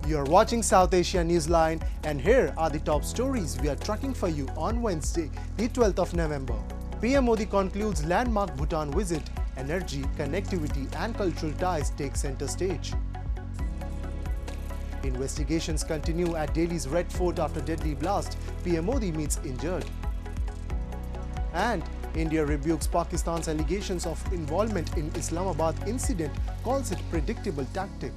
You're watching South Asia Newsline, and here are the top stories we are tracking for you on Wednesday, the 12th of November. PM Modi concludes landmark Bhutan visit. Energy, connectivity and cultural ties take center stage. Investigations continue at Delhi's Red Fort after deadly blast. PM Modi meets injured. And India rebukes Pakistan's allegations of involvement in Islamabad incident, calls it predictable tactic.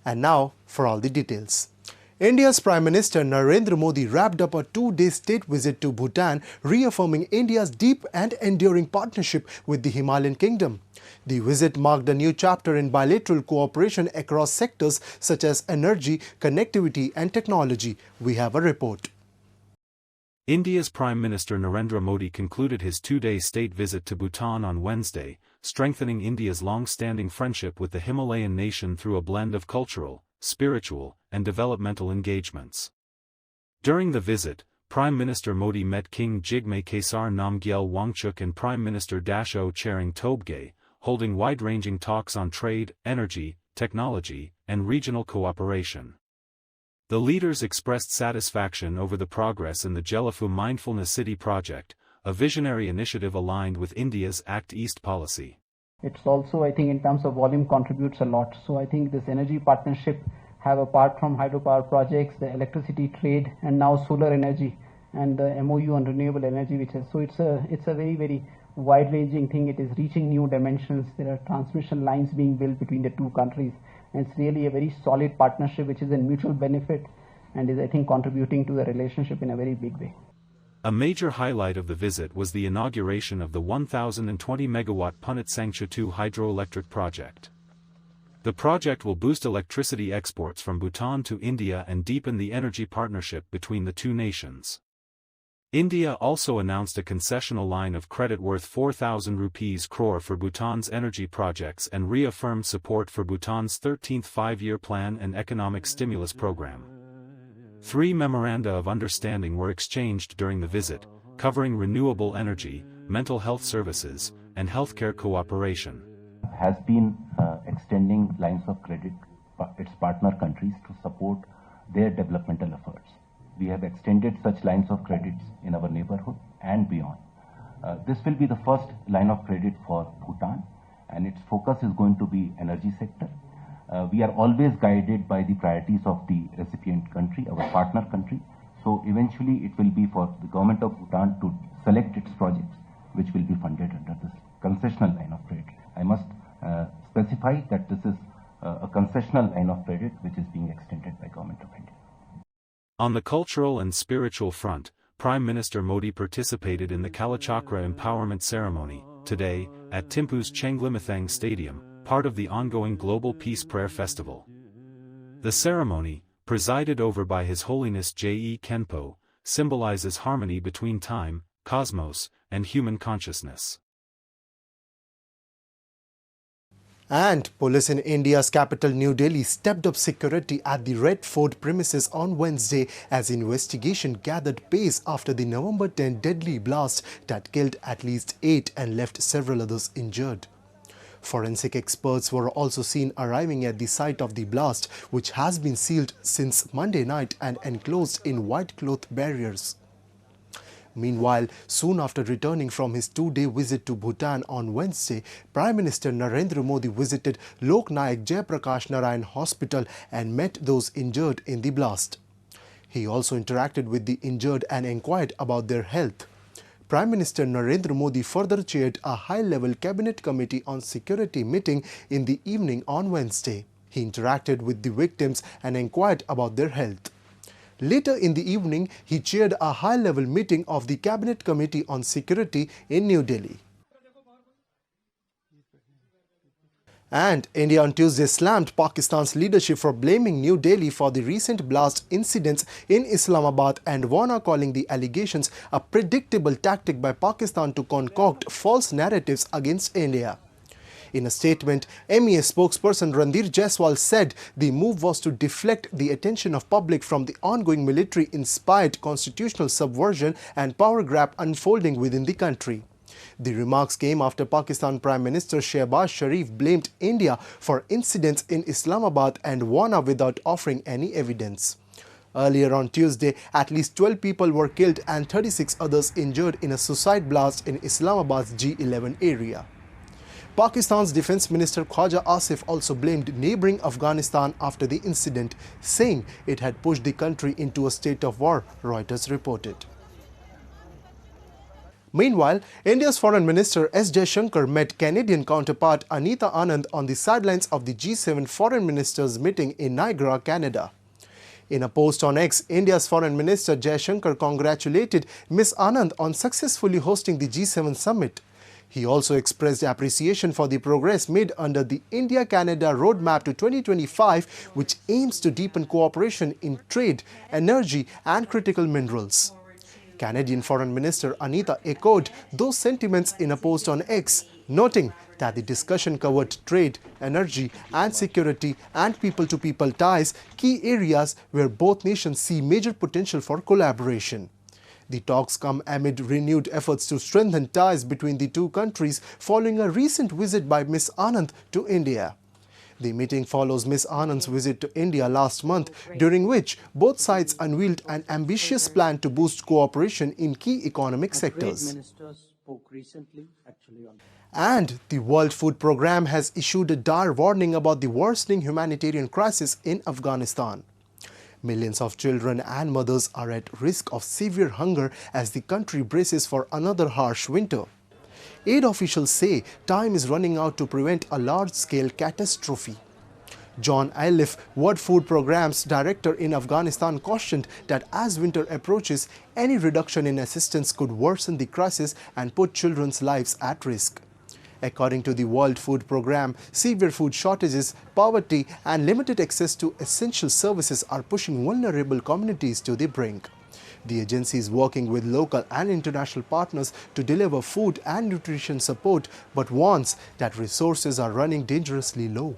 And now for all the details. India's Prime Minister Narendra Modi wrapped up a two-day state visit to Bhutan, reaffirming India's deep and enduring partnership with the Himalayan kingdom. The visit marked a new chapter in bilateral cooperation across sectors such as energy, connectivity and technology. We have a report. India's Prime Minister Narendra Modi concluded his two-day state visit to Bhutan on Wednesday, strengthening India's long-standing friendship with the Himalayan nation through a blend of cultural, spiritual, and developmental engagements. During the visit, Prime Minister Modi met King Jigme Khesar Namgyel Wangchuk and Prime Minister Dasho Tshering Tobgay, holding wide-ranging talks on trade, energy, technology, and regional cooperation. The leaders expressed satisfaction over the progress in the Jelafu Mindfulness City project, a visionary initiative aligned with India's Act East policy. It's also, I think, in terms of volume contributes a lot. So I think this energy partnership have, apart from hydropower projects, the electricity trade, and now solar energy, and the MOU on renewable energy, which is, so it's a very, very wide-ranging thing. It is reaching new dimensions. There are transmission lines being built between the two countries, and it's really a very solid partnership which is in mutual benefit and is, I think, contributing to the relationship in a very big way. A major highlight of the visit was the inauguration of the 1,020-megawatt Punit Sangcha 2 hydroelectric project. The project will boost electricity exports from Bhutan to India and deepen the energy partnership between the two nations. India also announced a concessional line of credit worth 4,000 rupees crore for Bhutan's energy projects and reaffirmed support for Bhutan's 13th five-year plan and economic stimulus program. 3 memoranda of understanding were exchanged during the visit, covering renewable energy, mental health services, and healthcare cooperation. Has been extending lines of credit its partner countries to support their developmental efforts. We have extended such lines of credits in our neighborhood and beyond. This will be the first line of credit for Bhutan, and its focus is going to be energy sector. We are always guided by the priorities of the recipient country, our partner country. So eventually it will be for the government of Bhutan to select its projects, which will be funded under this concessional line of credit. I must specify that this is a concessional line of credit which is being extended by Government of India. On the cultural and spiritual front, Prime Minister Modi participated in the Kalachakra Empowerment Ceremony, today, at Thimphu's Chenglimithang Stadium, part of the ongoing Global Peace Prayer Festival. The ceremony, presided over by His Holiness J.E. Khenpo, symbolizes harmony between time, cosmos, and human consciousness. And police in India's capital New Delhi stepped up security at the Red Fort premises on Wednesday as investigation gathered pace after the November 10 deadly blast that killed at least 8 and left several others injured. Forensic experts were also seen arriving at the site of the blast, which has been sealed since Monday night and enclosed in white cloth barriers. Meanwhile, soon after returning from his two-day visit to Bhutan on Wednesday, Prime Minister Narendra Modi visited Lok Nayak Jayaprakash Narayan Hospital and met those injured in the blast. He also interacted with the injured and inquired about their health. Prime Minister Narendra Modi further chaired a high-level Cabinet Committee on Security meeting in the evening on Wednesday. He interacted with the victims and inquired about their health. Later in the evening, he chaired a high-level meeting of the Cabinet Committee on Security in New Delhi. And India on Tuesday slammed Pakistan's leadership for blaming New Delhi for the recent blast incidents in Islamabad and warned, calling the allegations a predictable tactic by Pakistan to concoct false narratives against India. In a statement, MEA spokesperson Randir Jaiswal said the move was to deflect the attention of public from the ongoing military-inspired constitutional subversion and power grab unfolding within the country. The remarks came after Pakistan Prime Minister Shehbaz Sharif blamed India for incidents in Islamabad and Wana without offering any evidence. Earlier on Tuesday, at least 12 people were killed and 36 others injured in a suicide blast in Islamabad's G11 area. Pakistan's Defence Minister Khwaja Asif also blamed neighbouring Afghanistan after the incident, saying it had pushed the country into a state of war, Reuters reported. Meanwhile, India's Foreign Minister S. Jaishankar met Canadian counterpart Anita Anand on the sidelines of the G7 Foreign Ministers meeting in Niagara, Canada. In a post on X, India's Foreign Minister Jaishankar congratulated Ms. Anand on successfully hosting the G7 summit. He also expressed appreciation for the progress made under the India-Canada Roadmap to 2025, which aims to deepen cooperation in trade, energy and critical minerals. Canadian Foreign Minister Anita echoed those sentiments in a post on X, noting that the discussion covered trade, energy and security and people-to-people ties, key areas where both nations see major potential for collaboration. The talks come amid renewed efforts to strengthen ties between the two countries following a recent visit by Ms. Anand to India. The meeting follows Ms. Anand's visit to India last month, during which both sides unveiled an ambitious plan to boost cooperation in key economic sectors. And the World Food Programme has issued a dire warning about the worsening humanitarian crisis in Afghanistan. Millions of children and mothers are at risk of severe hunger as the country braces for another harsh winter. Aid officials say time is running out to prevent a large-scale catastrophe. John Iliff, World Food Programme's director in Afghanistan, cautioned that as winter approaches, any reduction in assistance could worsen the crisis and put children's lives at risk. According to the World Food Programme, severe food shortages, poverty and limited access to essential services are pushing vulnerable communities to the brink. The agency is working with local and international partners to deliver food and nutrition support, but warns that resources are running dangerously low.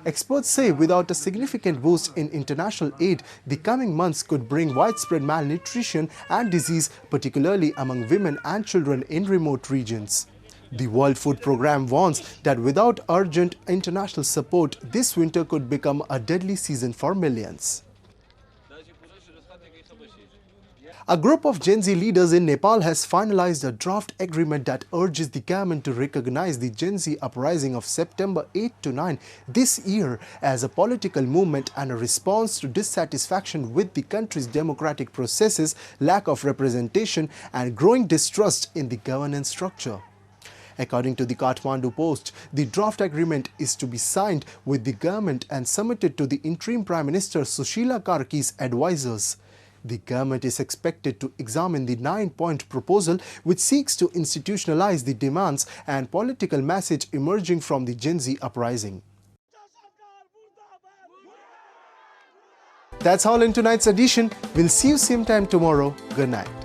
Experts say without a significant boost in international aid, the coming months could bring widespread malnutrition and disease, particularly among women and children in remote regions. The World Food Programme warns that without urgent international support, this winter could become a deadly season for millions. A group of Gen Z leaders in Nepal has finalized a draft agreement that urges the government to recognize the Gen Z uprising of September 8 to 9 this year as a political movement and a response to dissatisfaction with the country's democratic processes, lack of representation, and growing distrust in the governance structure. According to the Kathmandu Post, the draft agreement is to be signed with the government and submitted to the interim Prime Minister Sushila Karki's advisors. The government is expected to examine the 9-point proposal, which seeks to institutionalize the demands and political message emerging from the Gen Z uprising. That's all in tonight's edition. We'll see you same time tomorrow. Good night.